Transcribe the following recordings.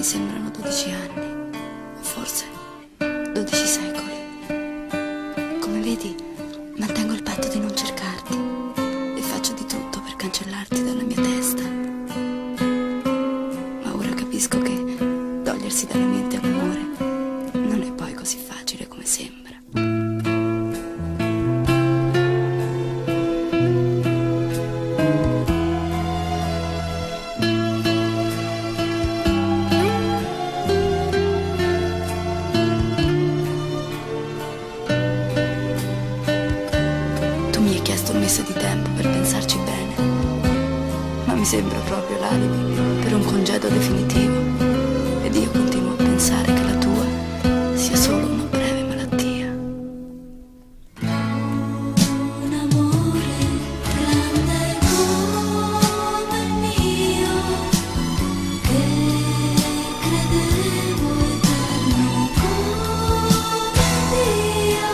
Mi sembrano 12 anni, o forse 12 secoli. Come vedi, mantengo il patto di non cercarti e faccio di tutto per cancellarti dalla mia testa. Ma ora capisco che togliersi dalla mente l'amore non è poi così facile come sembra. Mi hai chiesto un mese di tempo per pensarci bene, ma mi sembra proprio l'alibi per un congedo definitivo, ed io continuo a pensare che la tua sia solo una breve malattia. Un amore grande come il mio, che credevo eterno come Dio,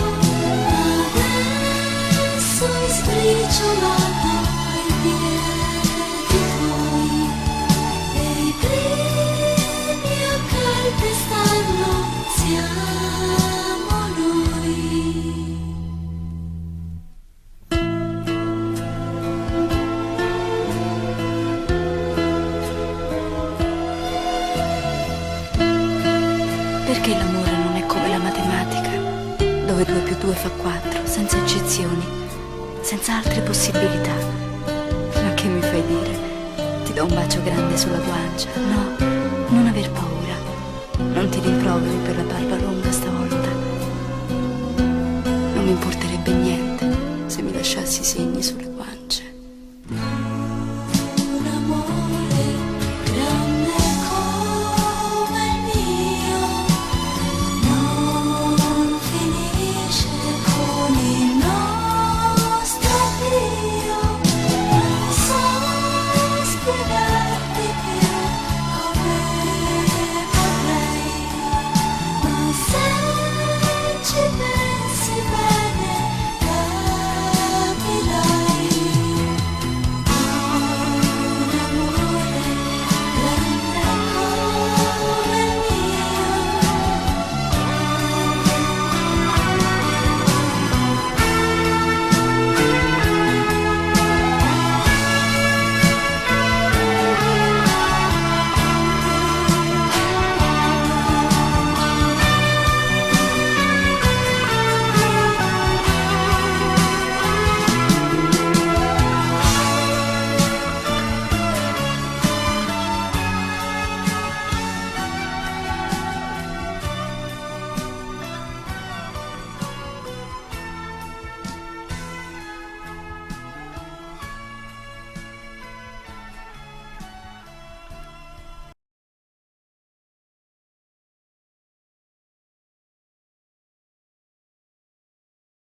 adesso mi sbriciolato ai piedi tuoi, e i primi a calpestarlo siamo noi. Perché l'amore non è come la matematica, dove 2 più 2 fa 4, senza eccezioni, senza altre possibilità. Ma che mi fai dire? Ti do un bacio grande sulla guancia. No, non aver paura. Non ti rimproveri per la barba lunga stavolta. Non mi importerebbe niente se mi lasciassi segni sulla